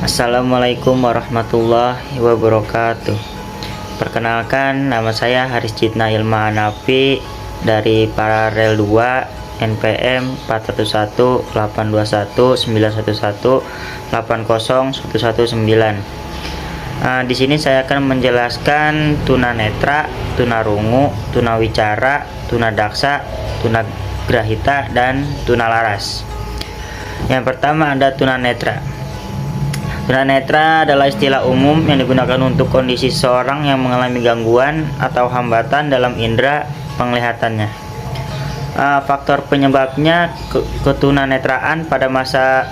Assalamualaikum warahmatullahi wabarakatuh. Perkenalkan, nama saya Haris Citna Ilma Hanafi dari Paralel 2 NPM 41819191801119. Di sini saya akan menjelaskan tunanetra, tunarungu, tunawicara, tunadaksa, tunagrahita, dan tunalaras. Yang pertama ada tunanetra. Tunanetra adalah istilah umum yang digunakan untuk kondisi seseorang yang mengalami gangguan atau hambatan dalam indera penglihatannya. Faktor penyebabnya ketunanetraan pada masa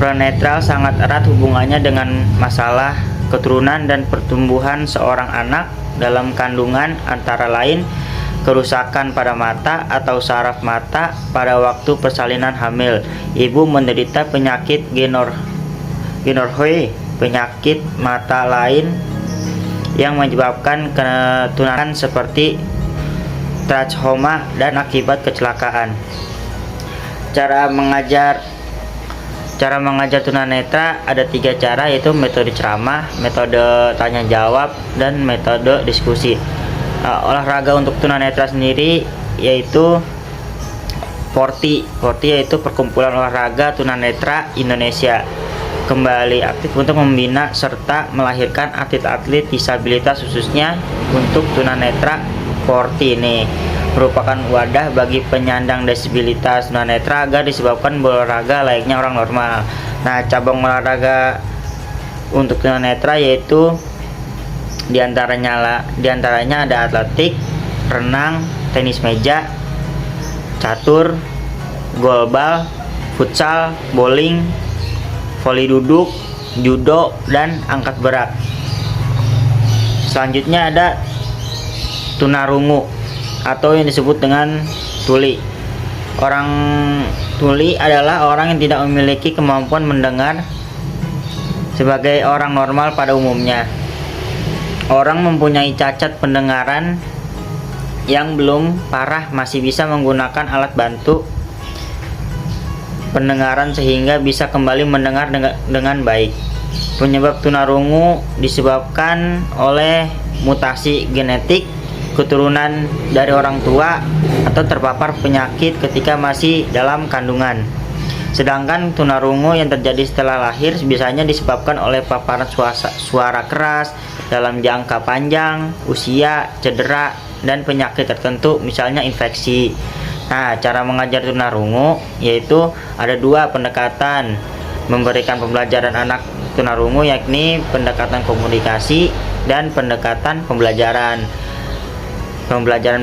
pranetral sangat erat hubungannya dengan masalah keturunan dan pertumbuhan seorang anak dalam kandungan, antara lain kerusakan pada mata atau saraf mata pada waktu persalinan hamil. Ibu menderita penyakit Ginorrhoea, penyakit mata lain yang menyebabkan ketunanetraan seperti trachoma dan akibat kecelakaan. Cara mengajar tunanetra ada 3 cara, yaitu metode ceramah, metode tanya jawab, dan metode diskusi. Olahraga untuk tunanetra sendiri yaitu PORTI yaitu Perkumpulan Olahraga Tunanetra Indonesia, kembali aktif untuk membina serta melahirkan atlet-atlet disabilitas, khususnya untuk tunanetra. PORTI ini merupakan wadah bagi penyandang disabilitas tunanetra agar disebabkan berolahraga layaknya orang normal. Nah, cabang olahraga untuk tunanetra yaitu diantaranya ada atletik, renang, tenis meja, catur, golbal, futsal, bowling, voli duduk, judo, dan angkat berat. Selanjutnya ada tunarungu atau yang disebut dengan tuli. Orang tuli adalah orang yang tidak memiliki kemampuan mendengar sebagai orang normal pada umumnya. Orang mempunyai cacat pendengaran yang belum parah masih bisa menggunakan alat bantu pendengaran sehingga bisa kembali mendengar dengan baik. Penyebab tunarungu disebabkan oleh mutasi genetik, keturunan dari orang tua, atau terpapar penyakit ketika masih dalam kandungan. Sedangkan tunarungu yang terjadi setelah lahir biasanya disebabkan oleh paparan suara keras dalam jangka panjang, usia, cedera, dan penyakit tertentu, misalnya infeksi. Nah, cara mengajar tunarungu yaitu ada 2 pendekatan memberikan pembelajaran anak tunarungu, yakni pendekatan komunikasi dan pendekatan pembelajaran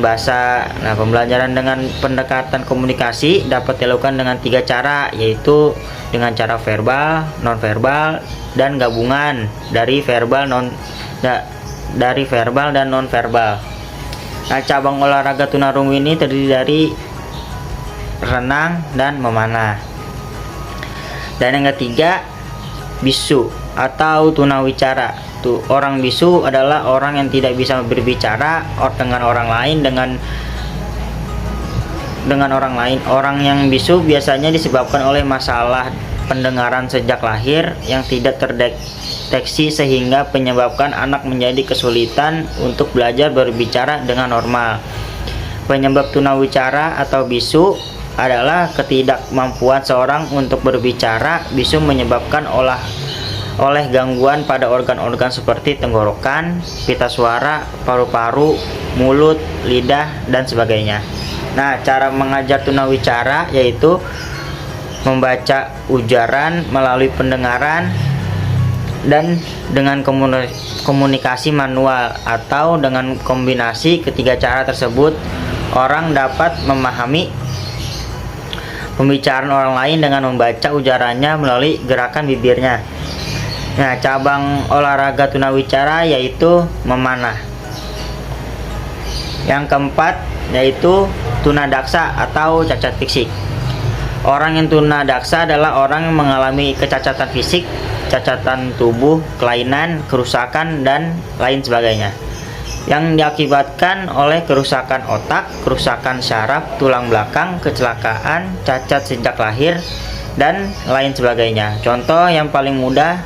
bahasa. Nah, pembelajaran dengan pendekatan komunikasi dapat dilakukan dengan 3 cara, yaitu dengan cara verbal, nonverbal, dan gabungan dari verbal dan nonverbal. Nah, cabang olahraga tunarungu ini terdiri dari renang dan memanah. Dan yang ketiga, bisu atau tunawicara. Orang bisu adalah orang yang tidak bisa berbicara dengan orang lain Orang yang bisu biasanya disebabkan oleh masalah pendengaran sejak lahir yang tidak terdeteksi sehingga menyebabkan anak menjadi kesulitan untuk belajar berbicara dengan normal. Penyebab tunawicara atau bisu adalah ketidakmampuan seorang untuk berbicara. Bisu menyebabkan oleh gangguan pada organ-organ seperti tenggorokan, pita suara, paru-paru, mulut, lidah, dan sebagainya. Nah, cara mengajar tunawicara yaitu membaca ujaran melalui pendengaran dan dengan komunikasi manual, atau dengan kombinasi ketiga cara tersebut orang dapat memahami pembicaraan orang lain dengan membaca ujarannya melalui gerakan bibirnya. Nah, cabang olahraga tunawicara yaitu memanah. Yang keempat yaitu tunadaksa atau cacat fisik. Orang yang tunadaksa adalah orang yang mengalami kecacatan fisik, cacatan tubuh, kelainan, kerusakan, dan lain sebagainya, yang diakibatkan oleh kerusakan otak, kerusakan syaraf tulang belakang, kecelakaan, cacat sejak lahir, dan lain sebagainya. Contoh yang paling mudah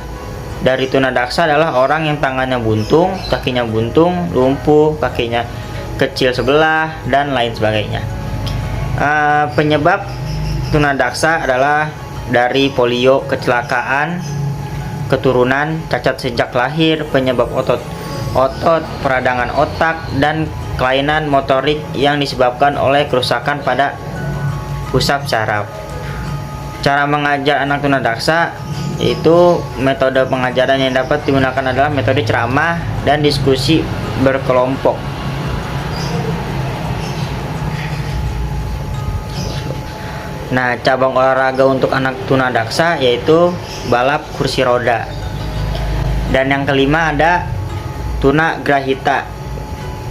dari tunadaksa adalah orang yang tangannya buntung, kakinya buntung, lumpuh, kakinya kecil sebelah, dan lain sebagainya. Penyebab tunadaksa adalah dari polio, kecelakaan, keturunan, cacat sejak lahir, penyebab otot, peradangan otak, dan kelainan motorik yang disebabkan oleh kerusakan pada pusat saraf. Cara mengajar anak tunadaksa yaitu metode pengajaran yang dapat digunakan adalah metode ceramah dan diskusi berkelompok. Nah, cabang olahraga untuk anak tunadaksa yaitu balap kursi roda. Dan yang kelima ada tunagrahita,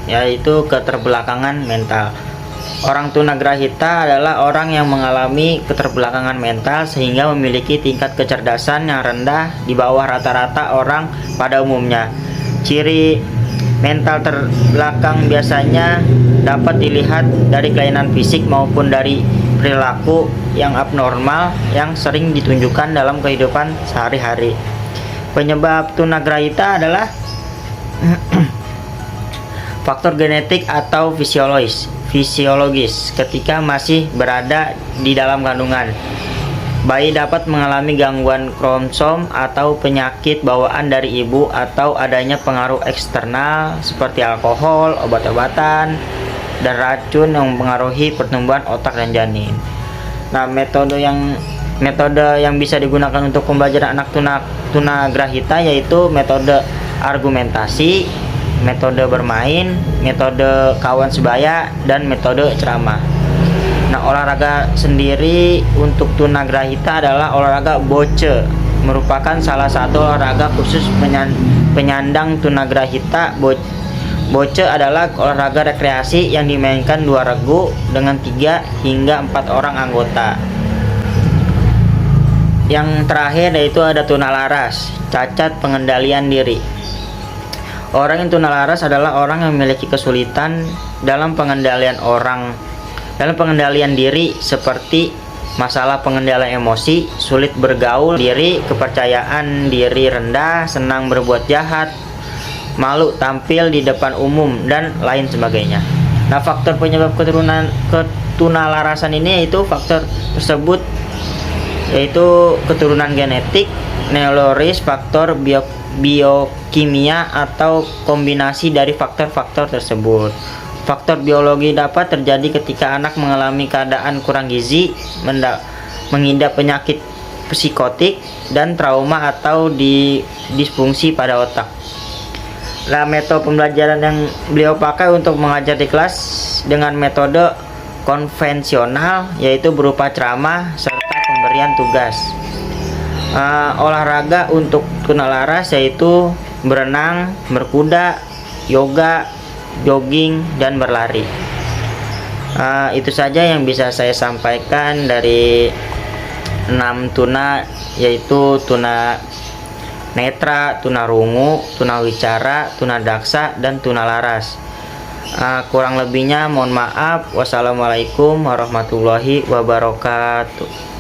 yaitu keterbelakangan mental. Orang tunagrahita adalah orang yang mengalami keterbelakangan mental sehingga memiliki tingkat kecerdasan yang rendah di bawah rata-rata orang pada umumnya. Ciri mental terbelakang biasanya dapat dilihat dari kelainan fisik maupun dari perilaku yang abnormal yang sering ditunjukkan dalam kehidupan sehari-hari. Penyebab tunagrahita adalah faktor genetik atau fisiologis. Ketika masih berada di dalam kandungan, bayi dapat mengalami gangguan kromosom atau penyakit bawaan dari ibu atau adanya pengaruh eksternal seperti alkohol, obat-obatan, dan racun yang mempengaruhi pertumbuhan otak dan janin. Nah, metode yang bisa digunakan untuk pembelajaran anak tunagrahita yaitu metode argumentasi, metode bermain, metode kawan sebaya, dan metode ceramah. Nah, olahraga sendiri untuk tunagrahita adalah olahraga boce, merupakan salah satu olahraga khusus penyandang tunagrahita. Boce adalah olahraga rekreasi yang dimainkan 2 regu dengan 3 hingga 4 orang anggota. Yang terakhir yaitu ada tunalaras, cacat pengendalian diri. Orang yang tunalaras adalah orang yang memiliki kesulitan dalam pengendalian diri seperti masalah pengendalian emosi, sulit bergaul diri, kepercayaan diri rendah, senang berbuat jahat, malu tampil di depan umum, dan lain sebagainya. Nah, faktor penyebab ketunalarasan ini yaitu faktor tersebut yaitu keturunan genetik, neurologis, faktor biokimia, atau kombinasi dari faktor-faktor tersebut. Faktor biologi dapat terjadi ketika anak mengalami keadaan kurang gizi, mengidap penyakit psikotik, dan trauma atau disfungsi pada otak. Nah, metode pembelajaran yang beliau pakai untuk mengajar di kelas dengan metode konvensional yaitu berupa ceramah serta pemberian tugas. Olahraga untuk tunalaras yaitu berenang, berkuda, yoga, jogging, dan berlari. Itu saja yang bisa saya sampaikan dari 6 tuna, yaitu tuna netra, tunarungu, tunawicara, tunadaksa, dan tunalaras. Kurang lebihnya mohon maaf. Wassalamualaikum warahmatullahi wabarakatuh.